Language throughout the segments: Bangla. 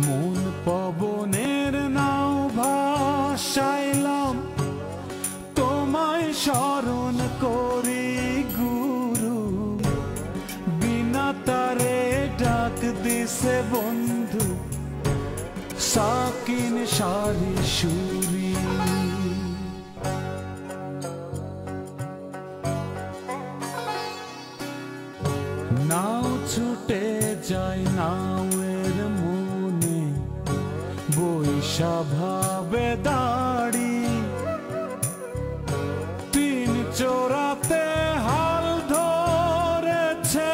মন পবনের নাও ভাসাইলাম তোমায় স্মরণ করি গুরু বিনা তারে ডাক দিছে বন্ধু সাকিন সারি সুরি নাও ছুটে যায় নাওয়ের মনে বৈশা ভাবে দাড়ি তিন চোরাতে হাল ধরেছে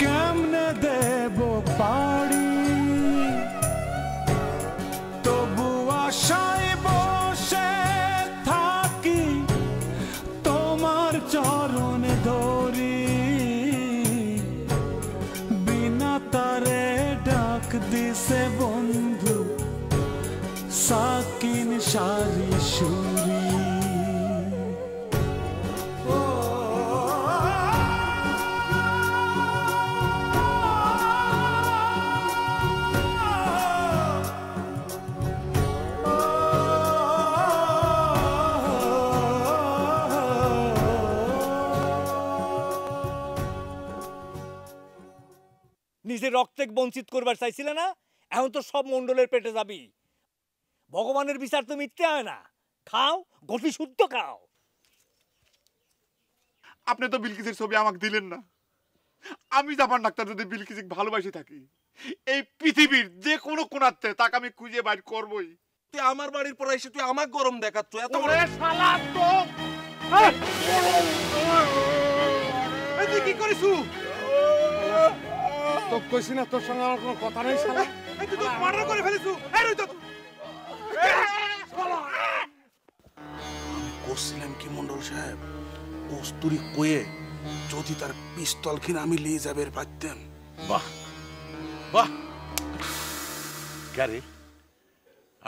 কেমনে দেব পাড়ি তবু আশায় বসে থাকি তোমার চরণ ধরি বিনা তারে ডাক দিছে বন্ধু সাকিন সারি সুরি নিজের রক্তে বঞ্চিত করবার চাইছিলে না, এখন তো সব মন্ডলের পেটে যাবি। ভগবানের বিচার তো মিথ্যে হয় না, খাও গটি শুদ্ধ খাও। আপনি তো বিলকিসের ছবি আমাকে দিলেন না। আমি জাপান ডাক্তার যদি বিলকিসকে ভালোবাসি থাকি এই পৃথিবীর যে কোনো কোণাতে তাকে আমি খুঁজে বাইর করবই। তুই আমার বাড়ির পর এসে তুই আমাকে গরম দেখাচ্ছ এত বড় শালা তো তুই কি করিস? তো কইছি না তোর সঙ্গে আমার কোনো কথা নেই শালা। তুই তো মার্ডার করে ফেলিস। এই রই তো করছিলাম কি মন্ডল সাহেব, কস্তুরি কয়ে যদি তার পিস্তল কিনে আমি নিয়ে যাবে পারতেন। বাহ বাহ, গারে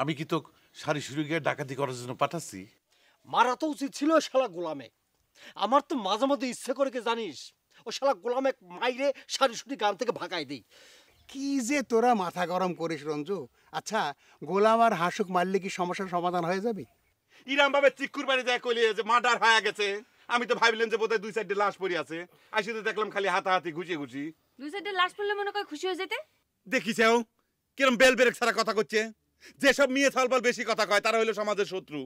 আমি কি তো সারি সুরি গিয়ে ডাকাতি করার জন্য পাঠাচ্ছি? মারা তো উচিত ছিল শালা গোলামে। আমার তো মাঝে মধ্যে ইচ্ছে করে কে জানিস, ও শালা গোলামে মাইরে সারি সুরি গান থেকে ভাগাই দিই। কি যে তোরা মাথা গরম করিস রঞ্জু। আচ্ছা, গোলাম আর হাসুক মারলে কি সমস্যার সমাধান হয়ে যাবে? ইরাম ভাবে চিকুর বাড়ি যায় কইলে যে মার্ডার হয়ে গেছে। আমি তো ভাবলাম যে বোধহয় দুই সাইডে লাশ পড়ে আছে, আসি তো দেখলাম খালি হাতাহাতি ঘুষি ঘুষি। দুই সাইডে লাশ পড়লে মনে করে খুশি হয়ে যেতে। দেখিছেও কিরম বেল বেরেক ছাড়া কথা করছে। যেসব মেয়ে থালবাল বেশি কথা কয় তারা হইলো সমাজের শত্রু।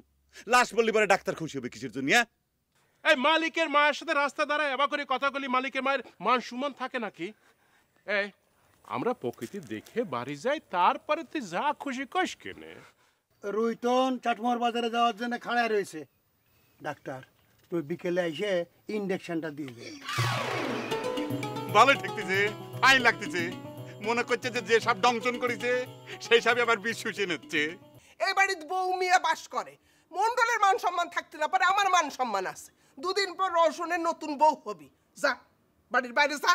লাশ পড়লে পরে ডাক্তার খুশি হবে কিসের জন্য? এই মালিকের মায়ের সাথে রাস্তা দাঁড়ায় এবার করে কথা বলি, মালিকের মায়ের মান সুমান থাকে নাকি? এই আমরা প্রকৃতি দেখে বাড়ি যাই, তারপরে তুই যা খুশি কস কেনে। রুইতন চাটমোহর বাজারে যাওয়ার জন্য খাড়ায় রয়েছে। ডাক্তার তুই বিকেলে এসে ইনজেকশনটা দিয়ে দে। ভালো ঠেকতেছে, ফাইন লাগতেছে। মনে করছে যে সব ডংশন করেছে সেই সবই আবার বিষ শুষে নিচ্ছে। এই বাড়িতে বউ মিয়া বাস করে, মন্ডলের মান সম্মান থাকতে না পারে, আমার মান সম্মান আছে। দুদিন পর রওশনের নতুন বউ হবি। যা বাড়ির বাইরে যা,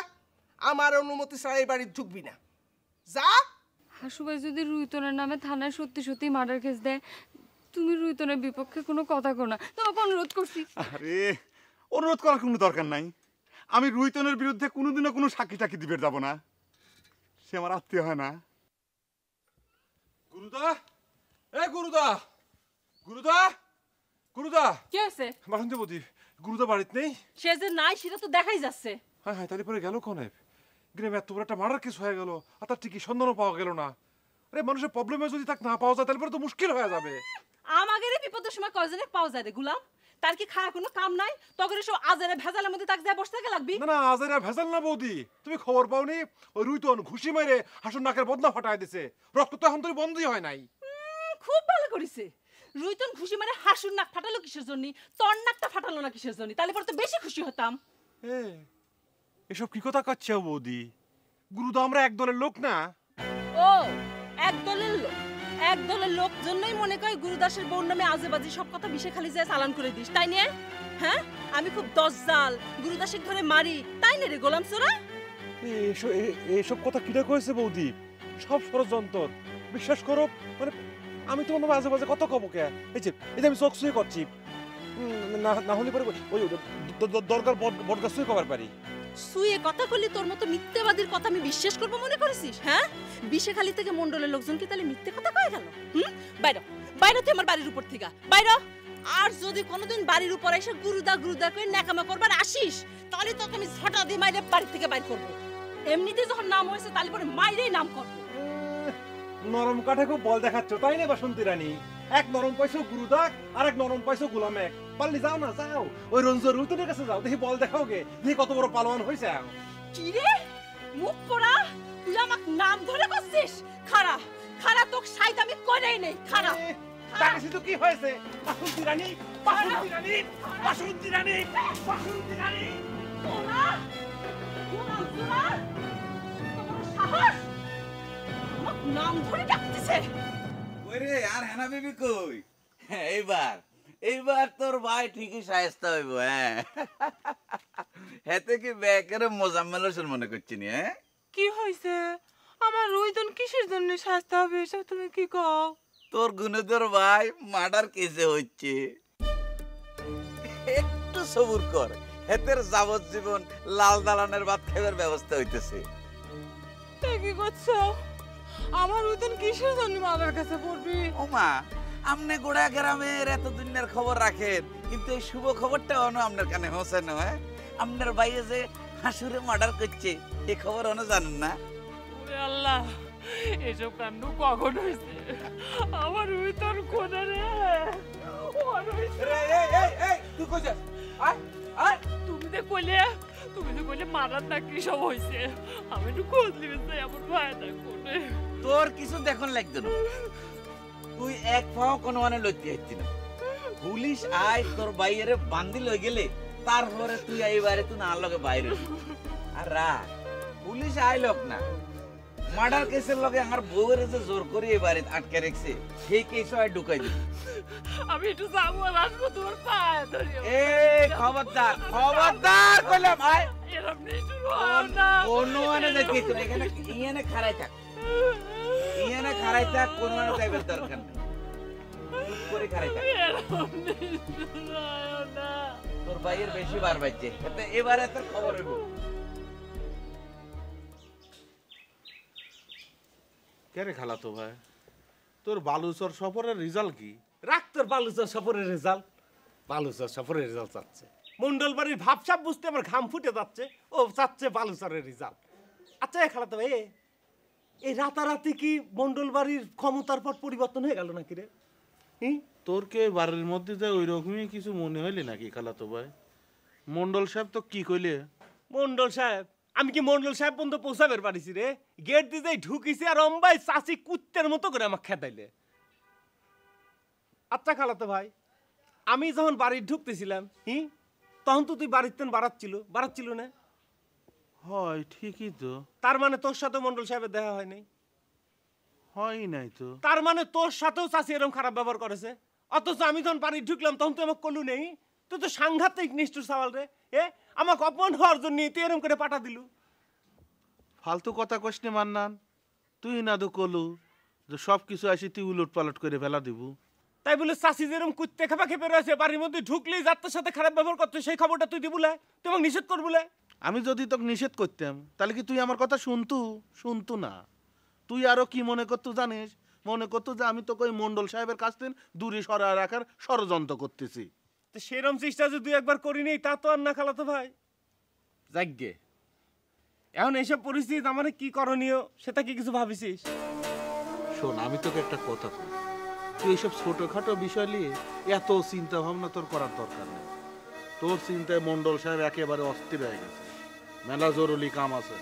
আমার অনুমতি ছাড়া এই বাড়ি ঢুকবি না। যা। হাসুভাই যদি রুইতনের নামে থানায় সত্যি সত্যি মার্ডার কেস দেয়, তুমি রুইতনের বিপক্ষে কোনো কথা কো না, তোমাকে অনুরোধ করছি। আরে অনুরোধ করার কোনো দরকার নাই। আমি রুইতনের বিরুদ্ধে কোনোদিনও কোনো সাক্ষী টাকি দিবে যাব না। সে আমার আত্মীয় হয় না। গুরুদা, এ গুরুদা, গুরুদা, গুরুদা। কি আছে? বাসন্তী বৌদি, গুরুদা বাড়িতে নেই? সে যে নাই সেটা তো দেখাই যাচ্ছে। হ্যাঁ হ্যাঁ, তাহলে পরে গেল কোনে? গ্রামে এত বড় একটা মার্ডার কেস হয়ে গেল আর তার ঠিকই সন্ধানও পাওয়া গেল না। আরে মানুষের প্রবলেমে যদি তাকে না পাওয়া যায় তাহলে পরে তো মুশকিল হয়ে যাবে। আমাদের বিপদের সময় কয়জনে পাওয়া যায় রে গুলাম? তার কি খাওয়া কোনো কাম নাই? তখন সব আজারে ভেজালের মধ্যে তাকে যায় বসে থাকা লাগবি? না না, আজারে ভেজাল না বৌদি। তুমি খবর পাওনি? ওই রুইতন ঘুষি মেরে হাসুর নাকের বদনা ফাটায় দিছে। রক্ত তো এখন তোর বন্ধই হয় নাই। খুব ভালো করেছে। রুইতন খুশি মানে হাসুর নাক ফাটালো কিসের জন্য? তোর নাকটা ফাটালো না কিসের জন্য? তাহলে পরে তো বেশি খুশি হতাম। এসব কি কথা কাচ্ছে বৌদি? গুরুদা আমরা এক দলের লোক না। ও এক দলের লোক? এক দলের লোক জন্যই মনে কয় গুরুদাসের বউর নামে আজেবাজে সব কথা বিষে খালি যায় চালান করে দিস, তাই নিয়ে? হ্যাঁ, আমি খুব দজ্জাল, গুরুদাসের ধরে মারি, তাই না রে গোলাম চোরা? এসব কথা কিটা কয়েছে বৌদি? সব ষড়যন্ত্র। বিশ্বাস করো, মানে আমি তোমার নামে আজেবাজে কত কব কে? এই যে আমি চোখ শুয়ে করছি, না হলে পরে ওই দরকার বটগাছ শুয়ে কবার পারি। শুয়ে কথা কইলি তোর মতো মিথ্যাবাদীর কথা আমি বিশ্বাস করবো মনে করেছিস? হ্যাঁ, বিশেখালী থেকে মন্ডলের লোকজন কি তাহলে মিথ্যে কথা কয়ে গেল? বাইরে বাইরে তুই আমার বাড়ির উপর থেকে বাইরে। আর যদি কোনোদিন বাড়ির উপর এসে গুরুদা গুরুদা করে ন্যাকামা করবার আসিস তাহলে তোকে আমি ছটা দিয়ে মাইরে বাড়ি থেকে বাইর করবো। এমনিতে যখন নাম হয়েছে তাহলে পরে মাইরেই নাম করবো। নরম কাঠে খুব বল দেখাচ্ছ তাই না বাসন্তী রানী? এক নরম পয়সা গুরুদাক আর এক নরম পয়সা গুলামেক। পারলি যাও না, যাও ওই রঞ্জুর রুতুনের কাছে যাও, দেখি বল দেখাও গে, দেখি কত বড় পালোয়ান হয়েছে। কি রে মুখ পোড়া, তুই আমাকে নাম ধরে করছিস? খাড়া খাড়া তোকে সাইড আমি করেই নেই। খাড়া ডাকেছি তো কি হয়েছে? বাসন্তী রানী, বাসন্তী রানী, বাসন্তী রানী, বাসন্তী রানী। পোড়া পোড়া পোড়া তোমার সাহস আমাকে নাম ধরে ডাকতেছে। ওরে আর হেনা বিবি কই? এইবার এইবার তোর ভাই ঠিকই শায়েস্তা হইব। হ্যাঁ, হেতে কি বেকেরে মোজাম্মেল হোসেন মনে করছি নি? হ্যাঁ, কি হয়েছে? আমার রুইদন কিসের জন্য শাস্তি হবে এসব তুমি কি কও? তোর গুণধর ভাই মার্ডার কেসে হচ্ছে। একটু সবুর কর, হেতের যাবজ্জীবন লাল দালানের ভাত খাইবার ব্যবস্থা হইতেছে। কি করছো? আমার রুইদন কিসের জন্য মামার কাছে পড়বি? ওমা, আমনে গোড়া গ্রামের এত দিনের খবর রাখেন, কিন্তু এই শুভ খবরটা অন্য আপনার কানে হোসে না? হ্যাঁ, আপনার ভাইয়ে যে হাসুরে মার্ডার করছে এই খবর অন্য জানেন না? আল্লাহ, এসব কাণ্ড কখন হয়েছে? আমার রুইদন কোনে রে? তুমি তো কইলে মারার না কি সব হয়েছে? আমি একটু খোঁজ নিবে চাই আমার ভাইটা কোনে। তোর কিছু দেখুন লাগতো না, তুই এক পাও কোনো মানে লইতে যাচ্ছি না। পুলিশ আয় তোর বাইরে বান্দি লই গেলে তারপরে তুই এইবারে তুই না লগে বাইরে। আর রাত পুলিশ আইলক না, মার্ডার কেসের লগে আমার বউয়ের যে জোর করে এবারে আটকে রেখেছে সেই কেসও আর ঢুকাই দিবি। আমি একটু যাবো আর আসবো তোমার পায়ে ধরে। এই খবরদার খবরদার কইলাম, আয় এরকম নিষ্ঠুর হও না। কোনো মানে দেখি তুই এখানে ইয়ানে খাড়াই থাক, ইয়ানে খাড়াই থাক, কোনো মানে যাইবার দরকার নেই। চুপ করে খাড়াই থাক। এরকম নিষ্ঠুর হও না। তোর ভাইয়ের বেশি বার বাজছে, এবারে তোর খবর হইব। কেরে খালা তো ভাই, তোর বালুচর সফরের রেজাল্ট কি? রাখ তোর বালুচর সফরের রেজাল্ট। বালুচর সফরের রেজাল্ট চাচ্ছে, মন্ডল বাড়ির ভাবসাব বুঝতে আমার ঘাম ফুটে যাচ্ছে, ও চাচ্ছে বালুচরের রেজাল্ট। আচ্ছা খালাতো ভাই, এই রাতারাতি কি মন্ডল বাড়ির ক্ষমতার পর পরিবর্তন হয়ে গেল নাকি রে? তোর কে বাড়ির মধ্যে যে ওই রকমই কিছু মনে হইলে নাকি খালাতো ভাই? মন্ডল সাহেব তো কি কইলে? মন্ডল সাহেব, আমি কি মন্ডল সাহেব পর্যন্ত পৌঁছাবের পারিছি রে? গেট দিয়ে ঢুকিছি আর অম্বাই চাচি কুত্তের মতো করে আমাকে খেদাইলে। আচ্ছা খালাতো ভাই, আমি যখন বাড়ি ঢুকতেছিলাম তখন তো তুই বাড়িতে বাড়াচ্ছিল না? হয় ঠিকই তো। তার মানে তোর সাথে মন্ডল সাহেবের দেখা হয় নাই? হয় নাই তো। তার মানে তোর সাথেও চাচি এরকম খারাপ ব্যবহার করেছে, অথচ আমি যখন বাড়ি ঢুকলাম তখন তুই আমাকে কলু নেই। তুই তো সাংঘাতিক নিষ্ঠুর সওয়াল রে। আমাকে অপমান হওয়ার জন্য তুই এরকম করে পাঠা দিলু। ফালতু কথা কইস নে মান্নান, তুই না তো কলু যে সব কিছু আসি তুই উলট পালট করে ফেলা দিব। তাই বলে চাচি যেরকম কুত্তে খাপা খেপে রয়েছে বাড়ির মধ্যে ঢুকলেই যাত্রার সাথে খারাপ ব্যবহার করতো, সেই খবরটা তুই দিবুলে, তুই আমাকে নিষেধ করবুলে। আমি যদি তোকে নিষেধ করতাম তাহলে কি তুই আমার কথা শুনতু না? তুই আরো কি মনে করতো জানিস? মনে করতো যে আমি তোকে ওই মন্ডল সাহেবের কাছ থেকে দূরে সরা রাখার ষড়যন্ত্র করতেছি। তো সেরকম চেষ্টা যদি একবার করিনি তা তো আর না খালাতো ভাই। যাগ্গে এখন এইসব পরিস্থিতি আমার কি করণীয় সেটা কি কিছু ভাবিছিস? শোন, আমি তোকে একটা কথা বলি, তুই এইসব ছোটখাটো বিষয় নিয়ে এত চিন্তা ভাবনা তোর করার দরকার নেই। তোর চিন্তায় মন্ডল সাহেব একেবারে অস্থির হয়ে গেছে, মেলা জরুরি কাম আছে।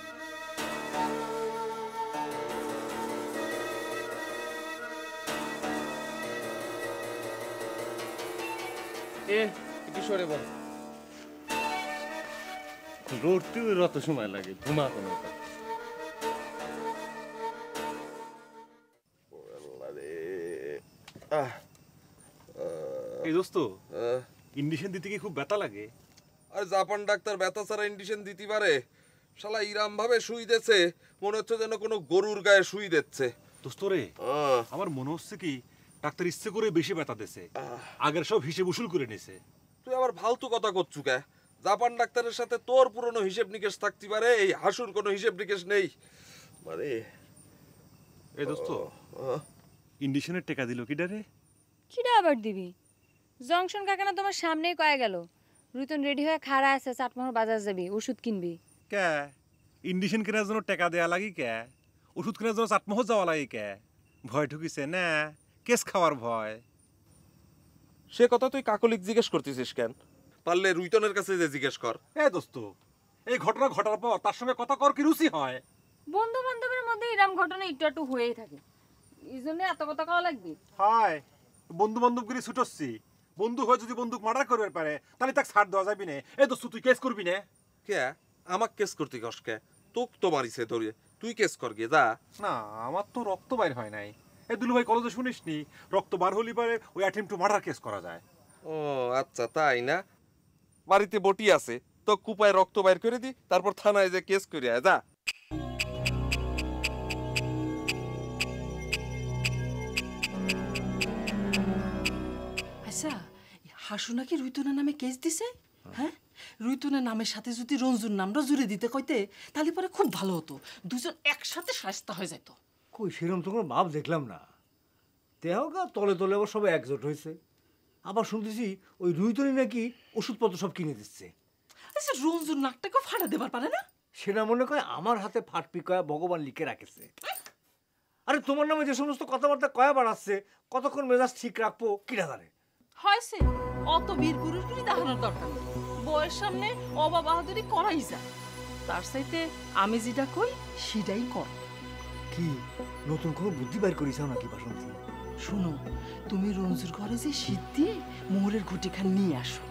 একটু সরে বল, লড়তে অত সময় লাগে, ঘুমা কোনো। এই দোস্ত, ইন্ডিশন দিতে কি খুব ব্যথা লাগে? আর জাপান ডাক্তার ব্যথা ছাড়া ইন্ডিশন দিতে পারে? শালা ইরাম ভাবে শুই দিচ্ছে, মনে হচ্ছে যেন কোনো গরুর গায়ে শুই দিচ্ছে। দোস্ত রে, আমার মনে হচ্ছে কি ডাক্তার ইচ্ছে করে বেশি ব্যথা দিছে, আগের সব হিসেব উসুল করে নিছে। তুই আবার ফালতু কথা করছু কে? জাপান ডাক্তারের সাথে তোর পুরনো হিসেব নিকেশ থাকতে পারে, এই হাসুর কোনো হিসেব নিকেশ নেই। মানে এই দোস্ত ইন্ডিশনের টাকা দিল কিডা রে? কিডা আবার দিবি? জংশন কাকানা তোমার সামনেই কয়ে গেল রুতন রেডি হয়ে খাড়া আছে, চাটমোহর বাজার যাবি, ওষুধ কিনবি। কে ইন্ডিশন কেনার জন্য টাকা দেয়া লাগি কে? ওষুধ কেনার জন্য চাটমোহর যাওয়া লাগি কে? ভয় ঢুকিছে না? কেস খাওয়ার ভয়। সে কথা তুই কাকলিক জিজ্ঞেস করতেছিস কেন? পারলে রুইতনের কাছে যে জিজ্ঞেস কর। এই দোস্ত এই ঘটনা ঘটার পর তার সঙ্গে কথা কর কি রুচি হয়? বন্ধু বান্ধবের মধ্যে এরকম ঘটনা একটু একটু হয়েই থাকে, এই জন্য এত কথা কওয়া লাগবে। হায় বন্ধু বান্ধবগিরি ছুটছি, বন্ধু হয়ে যদি বন্দুক মার্ডার করবে পারে তাহলে তাকে ছাড় দেওয়া যাবি না। এই দোস্ত তুই কেস করবি না? কে আমাক কেস করতে কস কে? তোক তো মারিছে ধরে, তুই কেস কর গিয়ে যা। না আমার তো রক্ত বাইর হয় নাই। এই দুলু ভাই কলেজে শুনিসনি রক্ত বার হলি পারে ওই অ্যাটেম্প টু মার্ডার কেস করা যায়। ও আচ্ছা তাই না? বাড়িতে বটি আছে তো কুপায় রক্ত বাইর করে দি, তারপর থানায় যে কেস করে আয় যা। আচ্ছা হাসু নাকি রুইতনের নামে কেস দিছে? হ্যাঁ, রুইতনের নামের সাথে যদি রঞ্জুর নামটা জুড়ে দিতে কইতে তাহলে পরে খুব ভালো হতো, দুজন একসাথে শাস্তা হয়ে যেত। কই সেরকম তো কোনো ভাব দেখলাম না। দেহগা তলে তলে আবার সবাই একজোট হয়েছে। আবার শুনতেছি ওই রুইতনি নাকি ওষুধপত্র সব কিনে দিচ্ছে। আচ্ছা রঞ্জুর নাকটাকে ফাটা দেবার পারে না? সেটা মনে করে আমার হাতে ফাটপি কয়া ভগবান লিখে রাখেছে। আরে তোমার নামে যে সমস্ত কথাবার্তা কয়া বাড়াচ্ছে কতক্ষণ মেজাজ ঠিক রাখবো কিনা জানে। হয়েছে অত বীর পুরুষগুলি দেখানোর দরকার নেই, বউয়ের সামনে অবা বাহাদুরি করাই যায়। তার চাইতে আমি যেটা কই সেটাই কর। কি নতুন কোনো বুদ্ধি বাইর করিসাও নাকি বাসন্তী? শোনো, তুমি রঞ্জুর ঘরে যে শীত দিয়ে মোহরের ঘুটি খান নিয়ে আসো।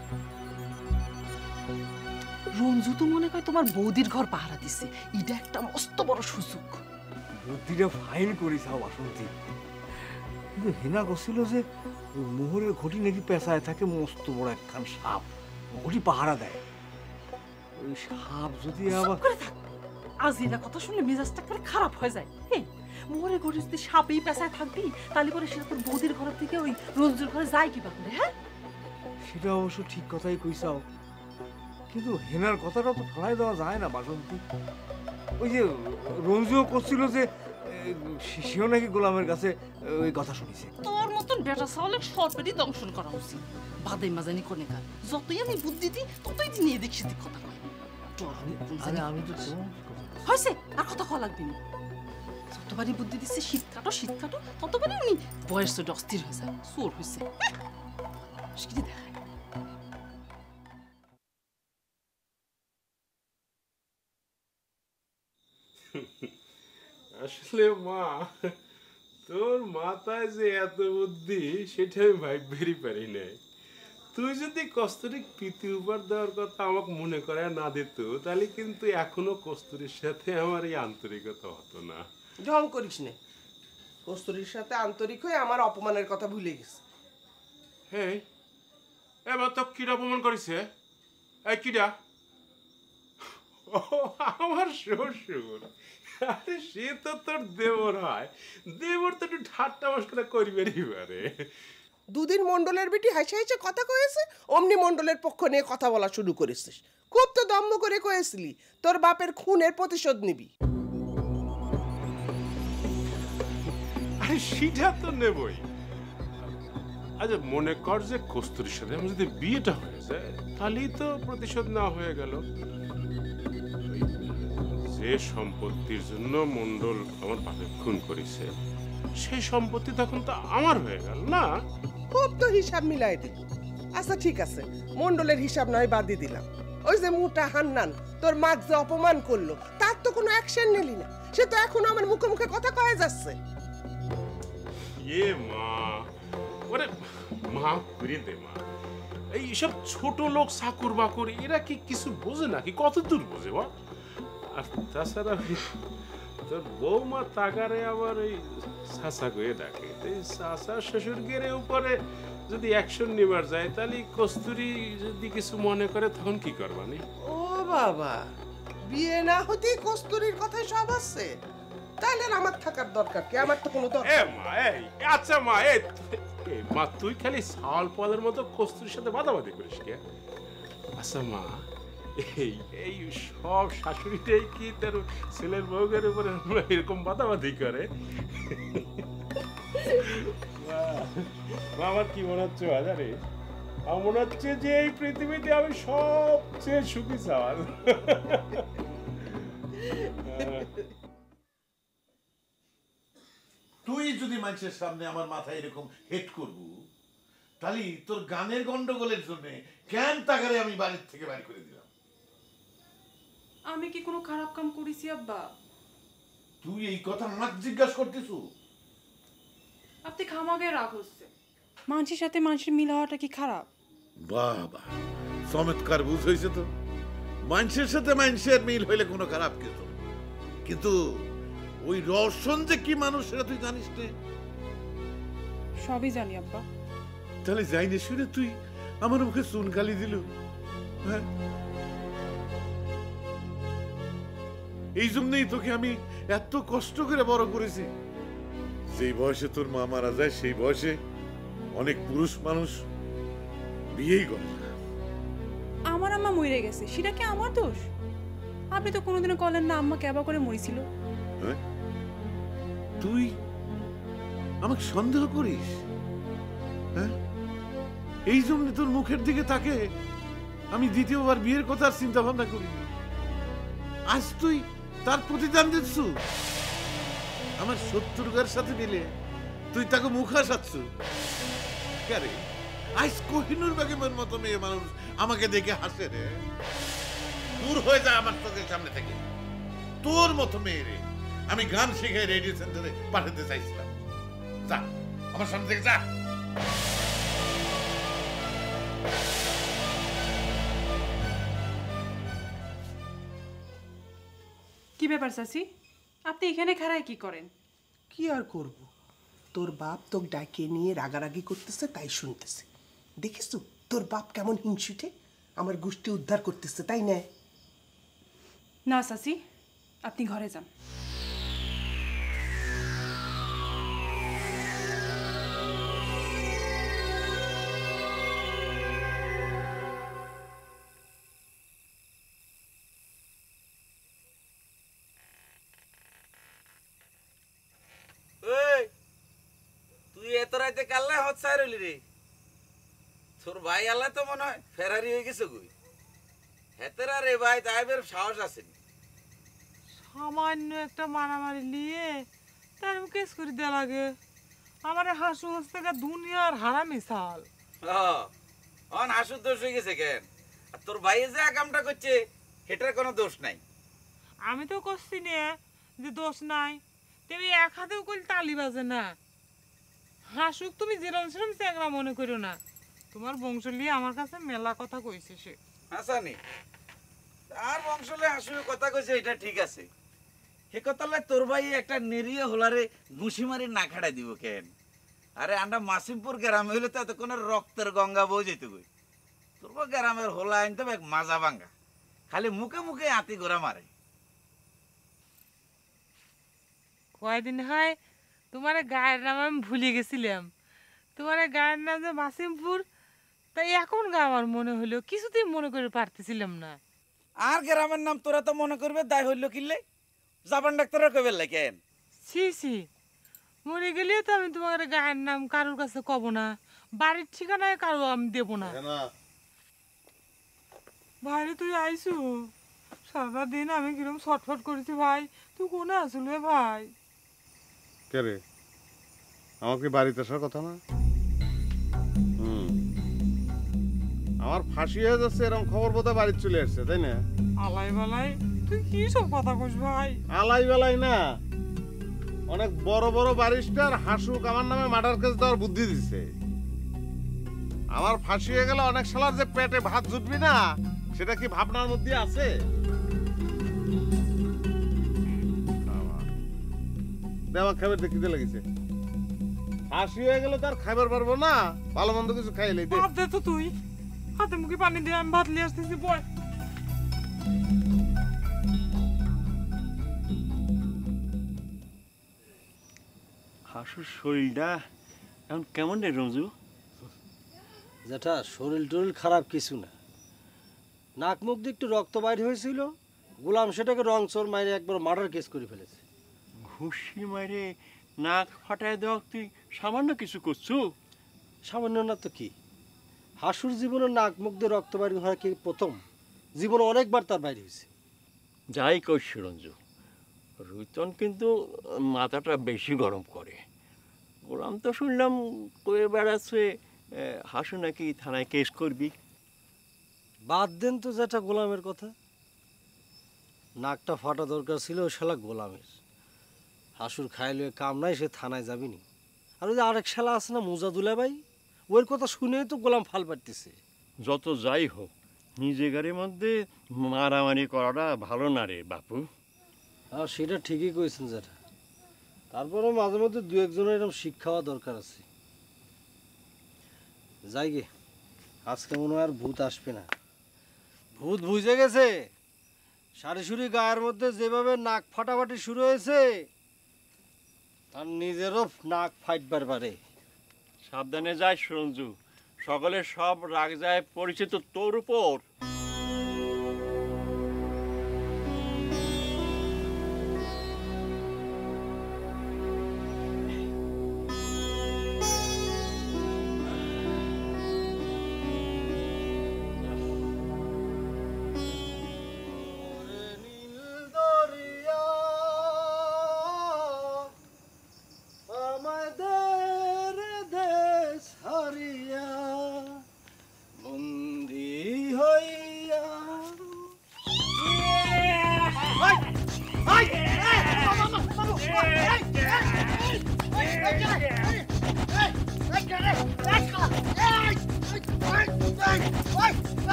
রঞ্জু তো মনে করে তোমার বৌদির ঘর পাহারা দিছে, এটা একটা মস্ত বড় সুযোগ। বুদ্ধিটা ফাইন করিসাও বাসন্তী, কিন্তু হেনা করছিল যে মোহরের ঘটি নাকি পেঁচায় থাকে মস্ত বড় একখান সাপ, ঘটি পাহারা দেয়। ওই সাপ যদি আবার আজ এটা কথা শুনলে মেজাজটা করে খারাপ হয়ে যায়। এই মোহরের ঘরে যদি সাপেই পেঁচায় থাকবি তাহলে পরে সেটা তোর বৌদির ঘর থেকে ওই রঞ্জুর ঘরে যায় কি বা করে? হ্যাঁ সেটা অবশ্য ঠিক কথাই কইসাও, কিন্তু হেনার কথাটা তো ফেলাই দেওয়া যায় না বাসন্তী। ওই যে রঞ্জুও করছিল যে সেও নাকি গোলামের কাছে ওই কথা শুনেছে। তোর মতন বেটা চাওয়ালে সরকারি দংশন করা উচিত। বাদে মাজানি কোনে কার যতই আমি বুদ্ধি দিই ততই দিন এদিক সেদিক কথা কয়। আমি তো হয়েছে আর কথা কওয়া লাগবে না। যতবারই বুদ্ধি দিচ্ছে শীত কাটো ততবারই উনি বয়স চোটে অস্থির হয়ে যায়, চোর হয়েছে। দেখায় আসলে মা, তোর মাথায় যে এত বুদ্ধি সেটা আমি ভাববেরই পারি নাই। তুই যদি কস্তুরীর প্রীতি উপহার দেওয়ার কথা আমাকে মনে করে না দিত তাহলে কিন্তু এখনো কস্তুরীর সাথে আমার এই আন্তরিকতা হতো না। ঢং করিস নে, কস্তুরীর সাথে আন্তরিক হয়ে আমার অপমানের কথা ভুলে গেছে। হ্যাঁ এবার তো কিরা অপমান করেছে? এই কিরা? ও আমার শ্বশুর। আরে সে তো তোর দেবর হয়, দেবর তো একটু ঠাট্টা মস্করা করবেরই পারে। দুদিন মন্ডলের বেটি হাসে হাসে কথা কয়েছে, অমনি মন্ডলের পক্ষ নিয়ে কথা বলা শুরু করেছিস। খুব তো দম্ভ করে কয়েছিলি তোর বাপের খুনের প্রতিশোধ নিবি। আরে সেটা তো নেবই। আচ্ছা মনে কর যে কস্তুরীর সাথে আমার যদি বিয়েটা হয়ে যায় তাহলেই তো প্রতিশোধ না হয়ে গেল। যে সম্পত্তির জন্য মন্ডল আমার বাপের খুন করেছে সেই সম্পত্তি তখন তো আমার হয়ে গেল না? খুব তো হিসাব মিলাই দিল। আচ্ছা ঠিক আছে, মন্ডলের হিসাব নয় বাদ দিয়ে দিলাম। ওই যে মুটা হান্নান তোর মাক যে অপমান করলো তার তো কোনো অ্যাকশন নিলি না, সে তো এখন আমার মুখে মুখে কথা কয়ে যাচ্ছে। এ মা, ওরে মা করে দে মা। এই সব ছোট লোক চাকর বাকর এরা কি কিছু বোঝে নাকি? কত দূর বোঝে বল? আর তাছাড়া তোর বৌমা তাকারে আবার ওই চাচা করে ডাকে। চাচা শ্বশুর গেরে উপরে যদি অ্যাকশন নেবার যায় তাহলে কস্তুরী যদি কিছু মনে করে তখন কি করবানি? ও বাবা, বিয়ে না হতেই কস্তুরীর কথাই সব আছে, তাহলে আমার থাকার দরকার কি? আমার তো কোনো দরকার। আচ্ছা মা, মা তুই খালি সাল পদের মতো কস্তুরীর সাথে বাদাবাদি করিস কে? আচ্ছা মা, এই এই সব শাশুড়িটাই কি তার ছেলের বউয়ের উপরে এরকম বাদাবাদি করে? আমার কি মনে হচ্ছে বাজারে, আমার মনে হচ্ছে যে এই পৃথিবীতে আমি সবচেয়ে সুখী চাওয়ার। তুই যদি মানুষের সামনে আমার মাথায় এরকম হেট করবু, তাহলে তোর গানের গন্ডগোলের জন্য কেন তাগারে আমি বাড়ির থেকে বাইর করে দিলাম। আমি কি কোনো খারাপ কাম করেছি আব্বা? তুই এই কথা আমাকে জিজ্ঞাসা করতেছু? আপনি খামাগে রাগ হচ্ছে। মানুষের সাথে মানুষের মিল হওয়াটা কি খারাপ? বাবা চমৎকার বুঝ হয়েছে তো। মানুষের সাথে মানুষের মিল হইলে কোনো খারাপ কিছু, কিন্তু ওই রওশন যে কি মানুষ সেটা তুই জানিস না? সবই জানি আব্বা। তাহলে যাইনি শুনে তুই আমার মুখে চুন গালি দিল? হ্যাঁ, এই জন্যই তোকে আমি এত কষ্ট করে বড় করেছি। যেই বয়সে তোর মা মারা যায় সেই বয়সে অনেক পুরুষ মানুষ বিয়েই করে না। আমার আম্মা মরে গেছে, সেটা কি আমার দোষ? আপনি তো কোনোদিনও বলেন না আম্মা কেবা করে মরেছিল। হ্যাঁ, তুই আমাকে সন্দেহ করিস? হ্যাঁ, এই জন্য তোর মুখের দিকে তাকে আমি দ্বিতীয়বার বিয়ের কথা চিন্তা ভাবনা করিনি। আজ তুই তার প্রতিদান দিচ্ছ। আমার শত্রুগার সাথে মিলে তুই তাকে মুখ হাসাচ্ছ। আরে আজ কোহিনুর বেগমের মতো মেয়ে মানুষ আমাকে দেখে হাসে রে। দূর হয়ে যা আমার চোখের সামনে থেকে। তোর মতো মেয়ে রে আমি গান শিখে রেডিও সেন্টারে পাঠাতে চাইছিলাম। যা আমার সামনে থেকে যা। কি ব্যাপার চাচি, আপনি এখানে খাড়ায় কি করেন? কি আর করব, তোর বাপ তোকে ডাকে নিয়ে রাগারাগি করতেছে তাই শুনতেছে। দেখিস তোর বাপ কেমন হিংসুটে, আমার গোষ্ঠী উদ্ধার করতেছে, তাই না? না চাচি, আপনি ঘরে যান। তুই এত রাইতে কাল্লা হত সাইরলি রে? তোর ভাই আল্লাহ তো মনে হয় ফেরারি হয়ে গেছে গুই। হেতেরা রে ভাই তাইবের সাহস আছে। সামান্য একটা মারামারি নিয়ে তার কেস করে দেওয়া লাগে। আমার হাসু হচ্ছে দুনিয়ার হারামি সাল। অন হাসুর দোষ হয়ে গেছে কেন? আর তোর ভাই যে আকামটা করছে সেটার কোনো দোষ নাই। আমি তো করছি না যে দোষ নাই, তুমি এক হাতেও কইল তালি বাজে না। হাসুক তুমি যেরম সেরম চ্যাংরা মনে করো না, তোমার বংশ নিয়ে আমার কাছে মেলা কথা কইছে সে। হাসানি আর বংশলে হাসুর কথা কইছে এটা ঠিক আছে। সে কথালে তোর ভাই একটা নেরিয়ে হোলারে ঘুষি মারি না খাড়াই দিব কেন? আরে আমরা মাসিমপুর গ্রামে হইলে তো এত কোনো রক্তের গঙ্গা বই যেত গই। তোর গ্রামের হোলা আনতে এক মাজা ভাঙ্গা, খালি মুখে মুখে আতি ঘোরা মারে। কয়দিন হয় তোমার গায়ের নাম আমি ভুলে গেছিলাম। তোমার গায়ের নাম যে মাসিমপুর, তাই এখন গা আমার মনে হলো, কিছুতেই মনে করে পারতেছিলাম না। আর গ্রামের নাম তোরা তো মনে করবে দায় হইল কিনলে জাপান ডাক্তাররা কইবে কেন? ছি ছি, মরে গেলে তো আমি তোমার গায়ের নাম কারোর কাছে কব না, বাড়ির ঠিকানায় কারো আমি দেব না। ভাইরে তুই আইসু, সারা দিন আমি কিরম ছটফট করেছি ভাই, তুই কোনে আসলে ভাই? কে রে, আমাকে বাড়িতে আসার কথা না? আমার ফাঁসি হয়ে যাচ্ছে এরকম খবর বোধহয় বাড়ি চলে আসছে, তাই না? আলাই বালাই তুই কি সব কথা কইস ভাই? আলাই বেলাই না, অনেক বড় বড় ব্যারিস্টার হাসুক আমার নামে মার্ডার কেস দেওয়ার বুদ্ধি দিচ্ছে। আমার ফাঁসি হয়ে গেলে অনেক শালার যে পেটে ভাত জুটবি না, সেটা কি ভাবনার মধ্যে আছে? আমার খাবার দেখিতে লেগেছে, ফাঁসি হয়ে গেলে তার খাবার পারবো না, ভালো মন্দ কিছু খাইলে দে। ভাত দে তো তুই, হাতে মুখে পানি দিয়ে আমি ভাত নিয়ে আসতেছি। বয় হাসুর শরীরটা এখন কেমন রে রঞ্জু? যেটা শরীর টরীর খারাপ কিছু না, নাক মুখ দিয়ে একটু রক্ত বাইর হয়েছিল, গোলাম সেটাকে রং চোর মাইরে একবার মার্ডার কেস করে ফেলেছে। ঘুষি মারে নাক ফাটায় দেওয়া তুই সামান্য কিছু করছো? সামান্য না তো কি, হাসুর জীবনে নাক মুখ দিয়ে রক্ত বাইর হওয়া কি প্রথম? জীবনে অনেকবার তার বাইরে হয়েছে। যাই কই রঞ্জু, রুইতন কিন্তু মাথাটা বেশি গরম করে। গোলাম তো শুনলাম কয়ে বেড়াচ্ছে হাসু নাকি থানায় কেস করবি। বাদ দেন তো যেটা গোলামের কথা, নাকটা ফাটা দরকার ছিল ওই শালা গোলামের। হাসুর খাইলে কাম নাই, সে থানায় যাবিনি। আর ওই যে আরেক শালা আছে না মুজাদুল্লা ভাই, ওর কথা শুনেই তো গোলাম ফাল পাড়তেছে। যত যাই হোক নিজেগারের মধ্যে মারামারি করাটা ভালো না রে বাপু। আর সেটা ঠিকই কইছেন যেটা, তারপরে মাঝে মধ্যে দু একজনের এরকম শিক্ষা হওয়া দরকার আছে। যাই গে, আজকে মনে হয় আর ভূত আসবে না। ভূত বুঝে গেছে সারিসুরি গায়ের মধ্যে যেভাবে নাক ফাটাফাটি শুরু হয়েছে, তার নিজেরও নাক ফাইটবার পারে। সাবধানে যাই রঞ্জু, সকলের সব রাগ যায় পরিচিত তোর উপর।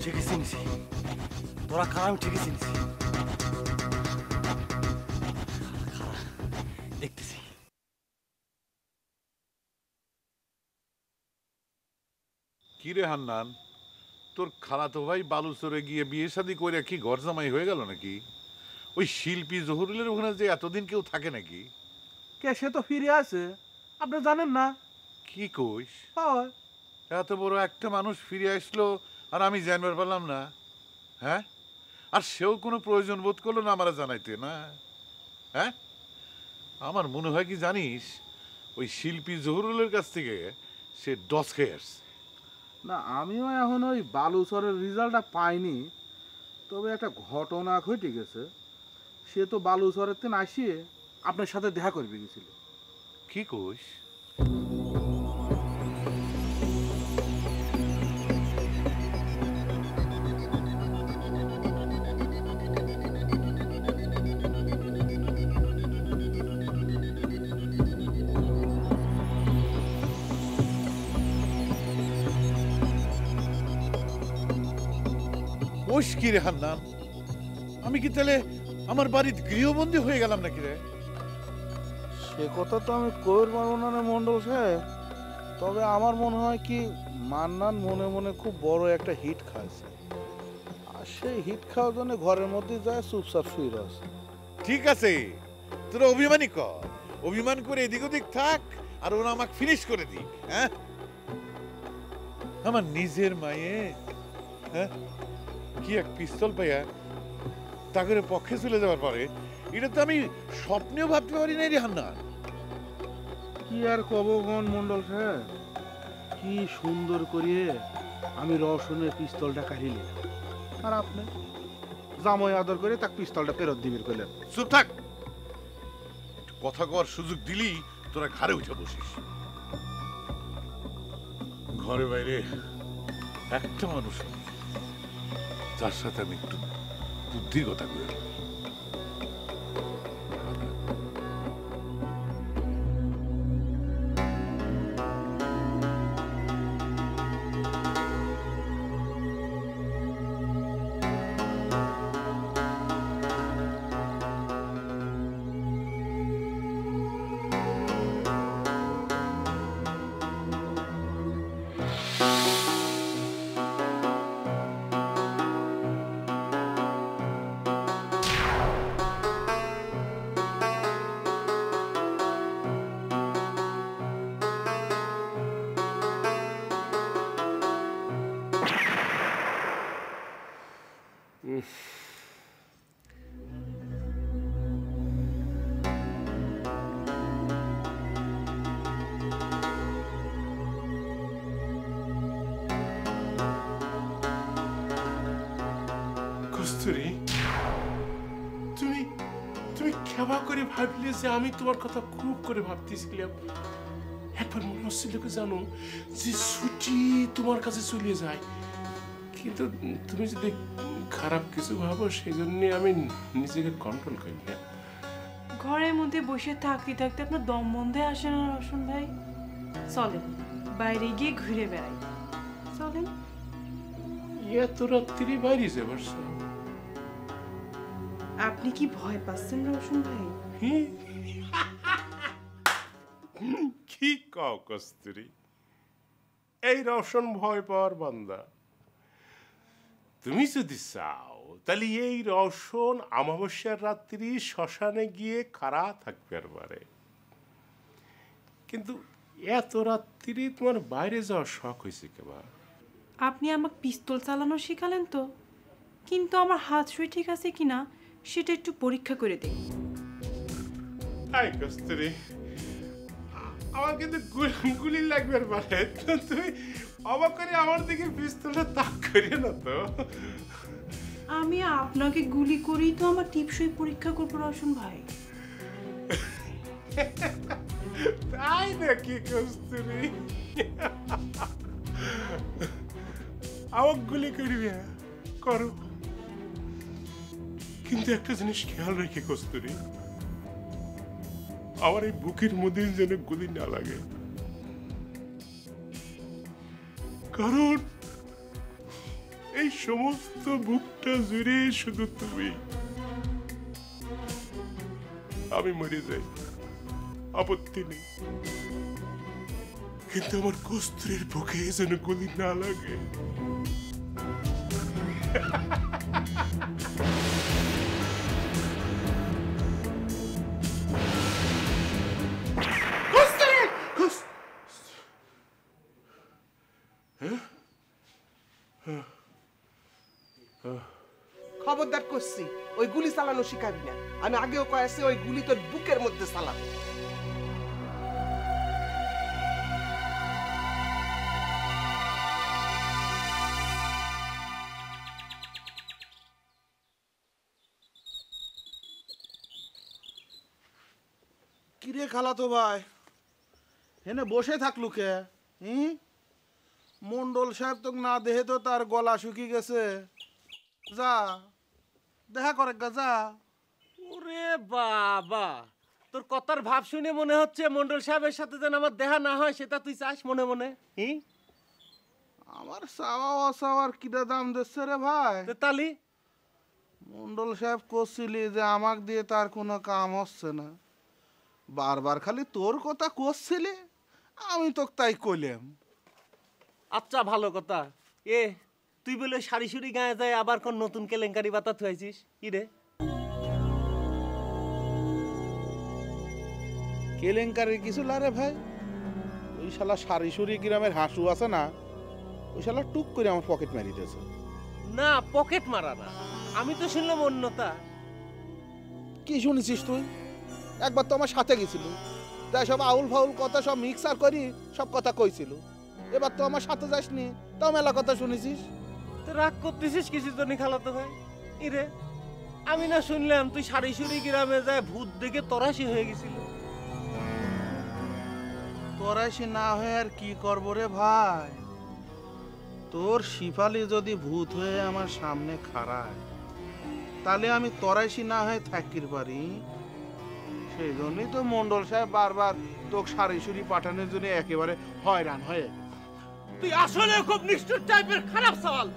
ঠিকই চিনছি, তোরা কারা আমি ঠিকই চিনছি। দেখতেছি কি রে হান্নান, তোর খালাতো ভাই বালুচরে গিয়ে বিয়ে শাদী করে কি ঘর জামাই হয়ে গেল নাকি? ওই শিল্পী জহুরুলের ওখানে যে এতদিন কেউ থাকে নাকি? কে সে তো ফিরে আছে, আপনি জানেন না? কি কইস? হয় এত বড় একটা মানুষ ফিরে আসলো আর আমি জানবার পারলাম না? হ্যাঁ, আর সেও কোনো প্রয়োজন বোধ করলো না আমার জানাইতে না? হ্যাঁ, আমার মনে হয় কি জানিস, ওই শিল্পী জহুরুলের কাছ থেকে সে ডস খেয়ে আসছে। না, আমিও এখন ওই বালুচরের রেজাল্টটা পাইনি, তবে একটা ঘটনা ঘটে গেছে। সে তো বালুচরের থেকে আসিয়ে আপনার সাথে দেখা করবে গেছিল। কি কইস? কোষ কি রে হান্নান, আমি কি তাহলে আমার বাড়ির গৃহবন্দী হয়ে গেলাম নাকি রে? সে কথা তো আমি কইর পারবো না রে মন্ডল সাহেব, তবে আমার মনে হয় কি মান্নান মনে মনে খুব বড় একটা হিট খাইছে, আর সেই হিট খাওয়ার জন্য ঘরের মধ্যে যায় চুপচাপ শুয়ে রয়েছে। ঠিক আছে, তোরা অভিমানী কর, অভিমান করে এদিক ওদিক থাক, আর ওরা আমাকে ফিনিশ করে দিক। হ্যাঁ, আমার নিজের মায়ে হ্যাঁ কি এক পিস্তল পাইয়া তাকে পক্ষে চলে যাওয়ার পরে, এটা তো আমি স্বপ্নেও ভাবতে পারি নাই রে হান্নান। কি আর কব গন মন্ডল সাহেব, কি সুন্দর করিয়ে আমি রসুনের পিস্তলটা কাঢ়িলে, আর আপনি জামাই আদর করে তাকে পিস্তলটা ফেরত দিবেন কইলেন। চুপ থাক, কথা কর সুযোগ দিলি তোরা ঘরে উঠে বসিস। ঘরে বাইরে একটা মানুষ যার সাথে আমি একটু বুদ্ধির কথা কই। কস্তুরী, তুমি তুমি কেবা করে ভাবলে যে আমি তোমার কথা খুব করে ভাবতেছিলাম। একবার মনে হচ্ছিল কি জানো, যে ছুটি তোমার কাছে চলে যায়, কিন্তু তুমি যদি খারাপ কিছু ভাবো সেই জন্য আমি নিজেকে কন্ট্রোল করি না। ঘরের মধ্যে বসে থাকতে থাকতে আপনার দম বন্ধে আসে না রোশন ভাই? চলেন বাইরে গিয়ে ঘুরে বেড়াই, চলেন। এত রাত্রি বাইরে যাবার আপনি কি ভয় পাচ্ছেন রোশন ভাই? কি কও কস্তুরী, এই রোশন ভয় পাওয়ার বান্দা? তুমি যদি চাও তাহলে এই রোশন অমাবস্যার রাত্রি শ্মশানে গিয়ে খাড়া থাকবে পারে, কিন্তু এত রাত্রি তোমার বাইরে যাওয়ার শখ হয়েছে কেবা? আপনি আমাকে পিস্তল চালানো শিখালেন তো, কিন্তু আমার হাত সুই ঠিক আছে কিনা সেটা একটু পরীক্ষা করে দিন। এই কস্তুরী, আমার কিন্তু গুলি লাগবে পারে, তুমি অবাক করে আমার দিকে পিস্তলটা তাক করিও না তো। আমি আপনাকে গুলি করেই তো আমার টিপসই পরীক্ষা করবো রোশন ভাই। তাই নাকি কস্তুরী? আমাকে গুলি করবে, করো, কিন্তু একটা জিনিস খেয়াল রেখে কস্তুরী, আমার এই বুকের মধ্যে যেন গুলি না লাগে, কারণ এই সমস্ত বুকটা জুড়ে শুধু তুমি। আমি মরে যাই, আপত্তি নেই, কিন্তু আমার কস্তুরীর বুকে যেন গুলি না লাগে। খবরদার করছি, ওই গুলি চালানো শিখাবি না। আমি আগেও কয়েছি ওই গুলি তোর বুকের মধ্যে চালাবো। কিরে খালাতো ভাই, হেনে বসে থাকলু কে? মন্ডল সাহেব তো না দেহে তো তার গলা শুকিয়ে গেছে, যা দেখা করে গা, যা। ওরে বাবা, তোর কথার ভাব শুনে মনে হচ্ছে মন্ডল সাহেবের সাথে যেন আমার দেখা না হয়, সেটা তুই চাস মনে মনে? আমার চাওয়া অচাওয়ার কিটা দাম দিচ্ছে রে ভাই? তালি মন্ডল সাহেব করছিলি যে আমাক দিয়ে তার কোনো কাম হচ্ছে না, বারবার খালি তোর কথা করছিলি, আমি তো তাই কইলাম। আচ্ছা ভালো কথা। তুই বলে সারি সুরি গায়ে যায় আবার কোন নতুন কেলেঙ্কারি বাতা থুয়াইছিস কি রে? কেলেঙ্কারি কিছু লারে ভাই, ওই শালা সারিসুরি গ্রামের হাসু আছে না, ওই শালা টুক করে আমার পকেট মারি দিয়েছে। না পকেট মারা না, আমি তো শুনলাম অন্যতা। কি শুনেছিস তুই? একবার তো আমার সাথে গেছিল, তাই সব আউল ফাউল কথা সব মিক্সার করি সব কথা কইছিল। এবার তো আমার সাথে যাসনি, তাও মেলা কথা শুনেছিস। তো রাগ করতেছিস কিছু তো নি খালাতো ভাই? ইরে আমি না শুনলাম তুই সারিসুরি গ্রামে যায় ভূত দেখে তরাসি হয়ে গেছিল। তরাসি না হয়ে আর কি করবো রে ভাই? তোর শিফালি যদি ভূত হয়ে আমার সামনে খাড়ায়, তাহলে আমি তরাইশি না হয়ে থাকির পারি? সেই জন্যই তো মন্ডল সাহেব বারবার তোকে সারিসুরি পাঠানোর জন্য একেবারে হয়রান হয়ে। তুই আসলে খুব নিষ্ঠুর টাইপের খারাপ সওয়াল।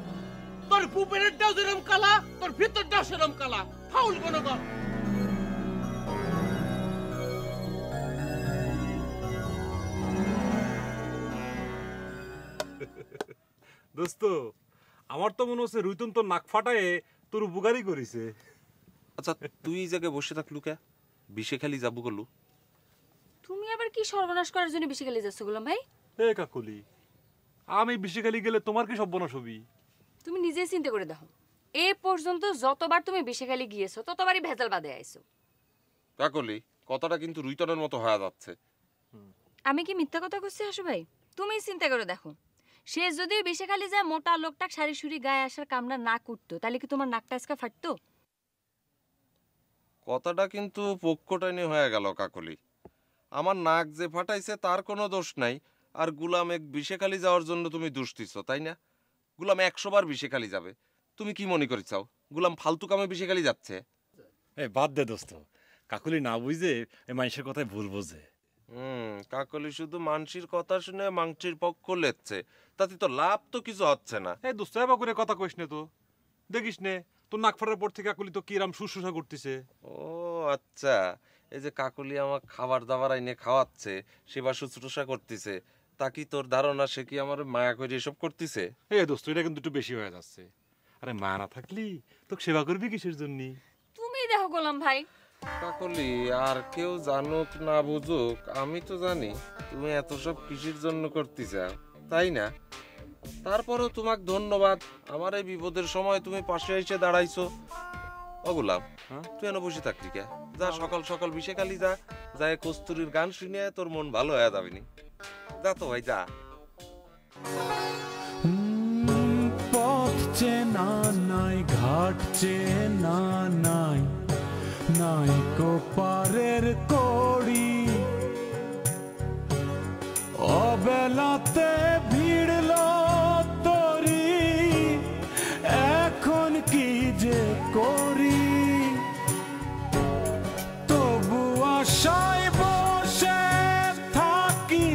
তোর বুপেরটাও যেরকম কালা, তোর ভিতরটাও সেরকম কালা। ফাউল কোন গো। দোস্ত, আমার তো মনে হচ্ছে রুইতন তোর নাক ফাটায় তোর উপকারই করেছে। আচ্ছা তুই এই জায়গায় বসে থাকলু কে? বিষে খালি যাবো করলু? তুমি আবার কি সর্বনাশ করার জন্য বেশি গেলে যাচ্ছ গোলাম ভাই? কাকুলি, আমি বিষেখালি গেলে তোমার কি সর্বনাশ হবি? তুমি নিজেই চিন্তা করে দেখো, এ পর্যন্ত যতবার তুমি বিষেখালি গিয়েছো ততবারই ভেজাল বাদে আইছো। কাকলি, কথাটা কিন্তু রুইতনের মতো হয়ে যাচ্ছে। আমি কি মিথ্যা কথা কইছি হাসু ভাই? তুমি চিন্তা করে দেখো, সে যদি বিষে খালি যায় মোটা লোকটা সারি সুরি গায়ে আসার কামনা না করতো তাহলে কি তোমার নাকটা আজকে ফাটতো? কথাটা কিন্তু পক্ষটাইনি হয়ে গেল কাকলি। আমার নাক যে ফাটাইছে তার কোনো দোষ নাই, আর গুলাম এক বিষেখালি যাওয়ার জন্য তুমি দোষ দিচ্ছ, তাই না? গুলাম 100 বার বিষেখালি যাবে, তুমি কি মনে করি চাও গুলাম ফালতু কামে বিষেখালি যাচ্ছে? বাদ দে দোস্ত, কাকলি না বুঝে এই মানুষের কথায় ভুল বোঝে। কাকলি শুধু মানসির কথা শুনে মাংসির পক্ষ লেচ্ছে, তাতে তো লাভ তো কিছু হচ্ছে না। এই দোস্ত এবার করে কথা কইস নে, তো দেখিস নে তোর নাক ফাটার পর থেকে কাকলি তো কিরাম শুশ্রূষা করতেছে। ও আচ্ছা, এই যে কাকলি আমার খাবার দাবার আইনে খাওয়াচ্ছে, সেবা শুশ্রূষা করতেছে, তা কি তোর ধারণা সে কি আমার মায়া করে এসব করতেছে? এই দোস্ত এটা কিন্তু একটু বেশি হয়ে যাচ্ছে। আরে মায়া না থাকলি তোকে সেবা করবি কিসের জন্য? তুমি দেখো গোলাম ভাই। কাকলি আর কেউ জানুক না বুঝুক, আমি তো জানি তুমি এত সব কিসের জন্য করতে চাও, তাই না? তারপরেও তোমাকে ধন্যবাদ, আমার এই বিপদের সময় তুমি পাশে এসে দাঁড়াইছো। অগুলাম, তুই এনে বসে থাকলি কে? যা সকাল সকাল বিষেখালি যা, যায় কস্তুরীর গান শুনিয়ে তোর মন ভালো হয়ে যাবে নি। যা তো ভাই যা। পথ চেনা নাই, ঘাট চেনা নাই, নাই কোপারের কড়ি, অবেলাতে ভিড়ল তরি, এখন কি যে করি, তবু আশায় বসে থাকি,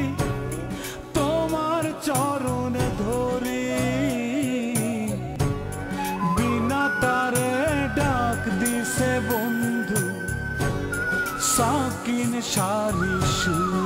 তোমার চরণে ধরি, বিনা তারে ডাক দিছে বন্ধু, সাকিন সারি সুর।